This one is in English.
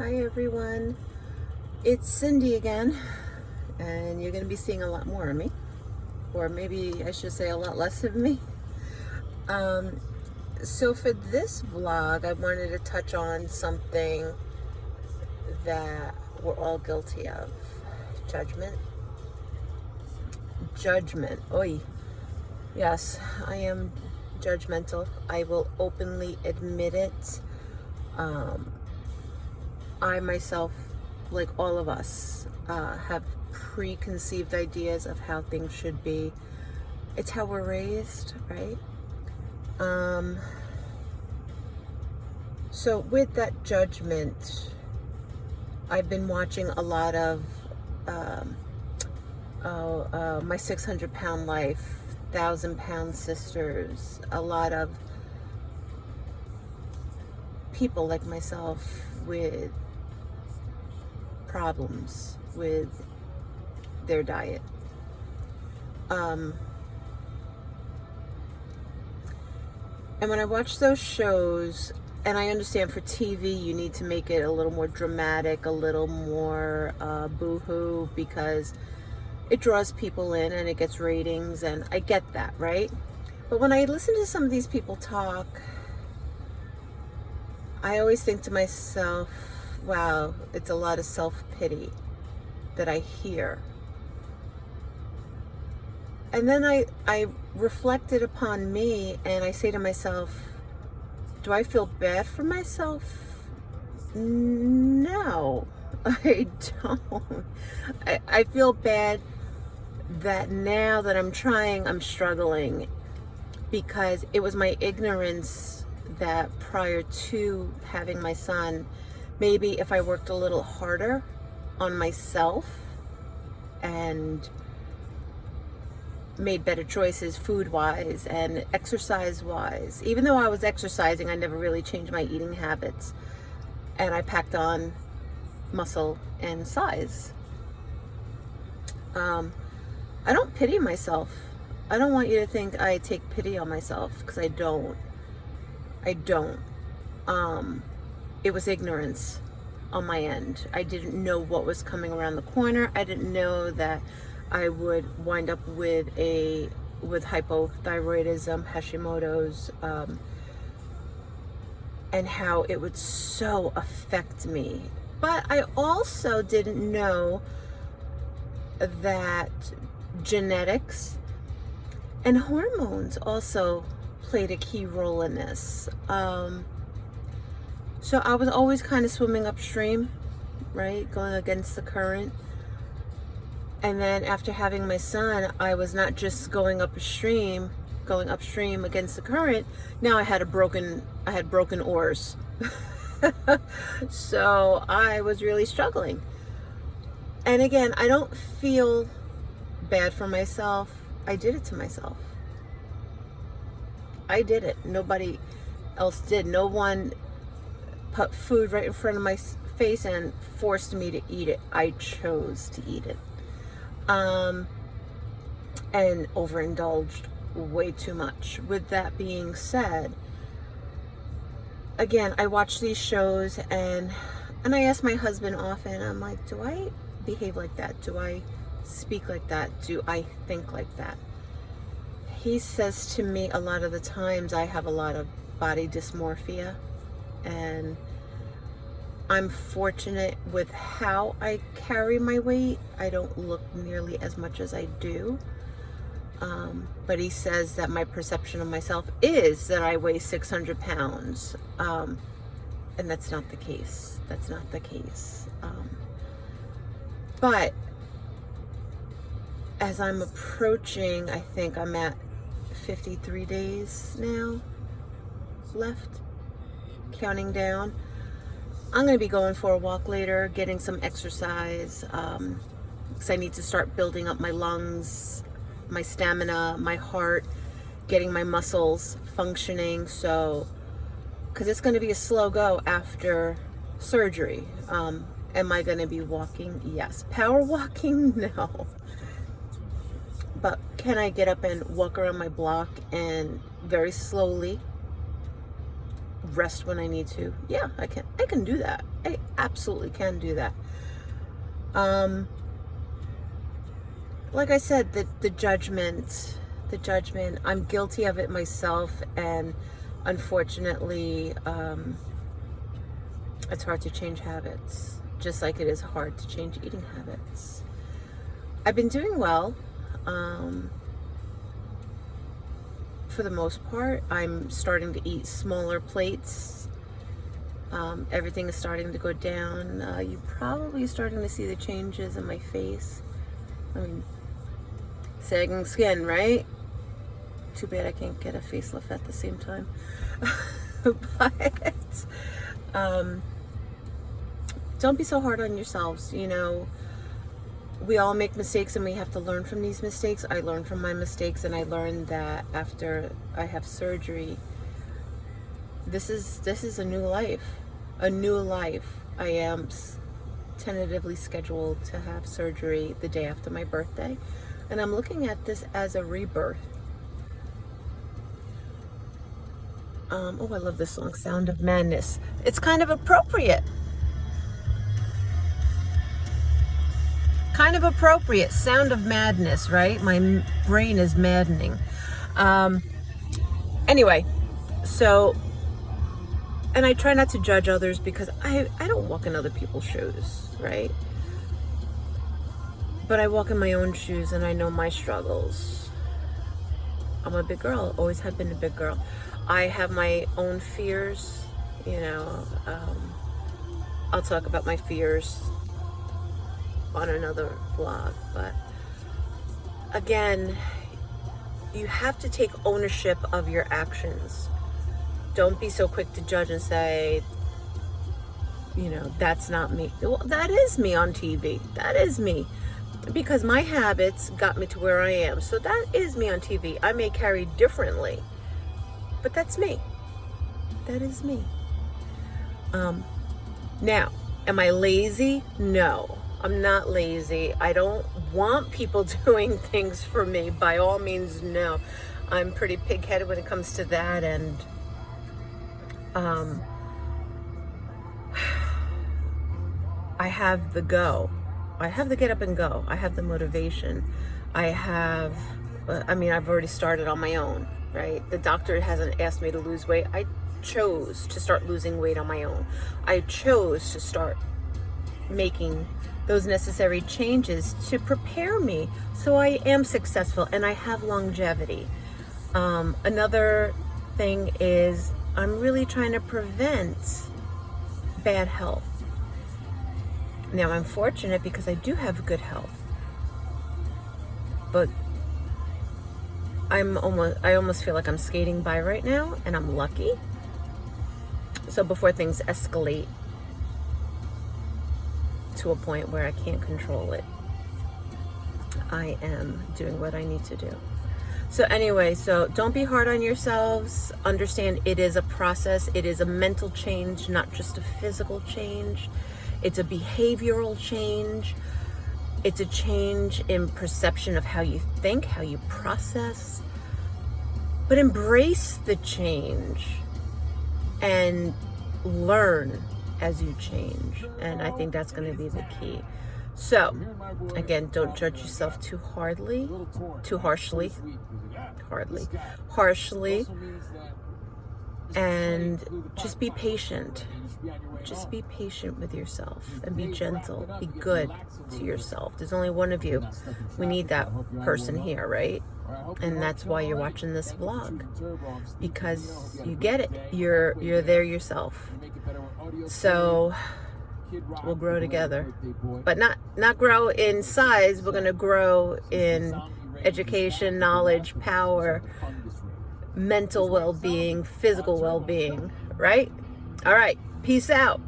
Hi everyone, it's Cindy again, and you're going to be seeing a lot more of me, or maybe I should say a lot less of me. Um, so for this vlog, I wanted to touch on something that we're all guilty of. Judgment. Judgment. Oy. Yes, I am judgmental. I will openly admit it. I myself, like all of us, have preconceived ideas of how things should be. It's how we're raised, right? So with that judgment, I've been watching a lot of My 600-Pound Life, 1,000-Pound Sisters, a lot of people like myself with problems with their diet. And when I watch those shows, and I understand for TV you need to make it a little more dramatic, a little more boo-hoo, because it draws people in and it gets ratings, and I get that, right? But when I listen to some of these people talk, I always think to myself, wow, it's a lot of self-pity that I hear. And then I reflected upon me, and I say to myself, do I feel bad for myself? No, I don't. I feel bad that now that I'm trying, I'm struggling, because it was my ignorance that prior to having my son, maybe if I worked a little harder on myself and made better choices food-wise and exercise-wise. Even though I was exercising, I never really changed my eating habits, and I packed on muscle and size. I don't pity myself. I don't want you to think I take pity on myself, because I don't. It was ignorance on my end. I didn't know what was coming around the corner. I didn't know that I would wind up with hypothyroidism, Hashimoto's, and how it would so affect me. But I also didn't know that genetics and hormones also played a key role in this. So I was always kind of swimming upstream, right? Going against the current. And then after having my son, I was not just going upstream against the current. Now I had broken oars. So I was really struggling. And again, I don't feel bad for myself. I did it to myself. I did it. Nobody else did. No one put food right in front of my face and forced me to eat it. I chose to eat it. And overindulged way too much. With that being said, again, I watch these shows, and I ask my husband often, I'm like, do I behave like that? Do I speak like that? Do I think like that? He says to me a lot of the times I have a lot of body dysmorphia, and I'm fortunate with how I carry my weight. I don't look nearly as much as I do. But he says that my perception of myself is that I weigh 600 pounds. And that's not the case. That's not the case. But as I'm approaching, I think I'm at 53 days now left, counting down. I'm going to be going for a walk later, getting some exercise, because I need to start building up my lungs, my stamina, my heart, getting my muscles functioning. So, because it's going to be a slow go after surgery. Am I going to be walking? Yes. Power walking? No. But can I get up and walk around my block and very slowly rest when I need to. Yeah, I can do that. I absolutely can do that. Like I said, the judgment, I'm guilty of it myself, and unfortunately, it's hard to change habits, just like it is hard to change eating habits. I've been doing well. For the most part, I'm starting to eat smaller plates. Everything is starting to go down. You're probably starting to see the changes in my face. I mean, sagging skin, right? Too bad I can't get a facelift at the same time. But don't be so hard on yourselves. You know, we all make mistakes and we have to learn from these mistakes. I learned from my mistakes, and I learned that after I have surgery, this is a new life. A new life. I am tentatively scheduled to have surgery the day after my birthday, and I'm looking at this as a rebirth. Oh, I love this song, Sound of Madness. It's kind of appropriate. Kind of appropriate. Sound of Madness, right? My brain is maddening. Anyway, so, and I try not to judge others because I don't walk in other people's shoes, right? But I walk in my own shoes, and I know my struggles. I'm a big girl, always have been a big girl. I have my own fears, you know. I'll talk about my fears on another vlog, but again, you have to take ownership of your actions. Don't be so quick to judge and say, you know, that's not me. Well, that is me on TV. That is me. Because my habits got me to where I am. So that is me on TV. I may carry differently, but that's me. That is me. Now, am I lazy? No, I'm not lazy. I don't want people doing things for me. By all means, no. I'm pretty pig-headed when it comes to that, and I have the go. I have the get up and go. I have the motivation. I've already started on my own, right? The doctor hasn't asked me to lose weight. I chose to start losing weight on my own. I chose to start making those necessary changes to prepare me so I am successful and I have longevity. Another thing is I'm really trying to prevent bad health. Now, I'm fortunate because I do have good health, but I almost feel like I'm skating by right now, and I'm lucky. So before things escalate to a point where I can't control it, I am doing what I need to do. So anyway, so don't be hard on yourselves. Understand it is a process. It is a mental change, not just a physical change. It's a behavioral change. It's a change in perception of how you think, how you process. But embrace the change and learn as you change. And I think that's going to be the key. So, again, don't judge yourself too harshly, and just be patient. Just be patient with yourself and be gentle. Be good to yourself. There's only one of you. We need that person here, right? And that's why you're watching this vlog, because you get it. You're there yourself. So we'll grow together, but not grow in size. We're going to grow in education, knowledge, power, mental well-being, physical well-being, right? All right. Peace out.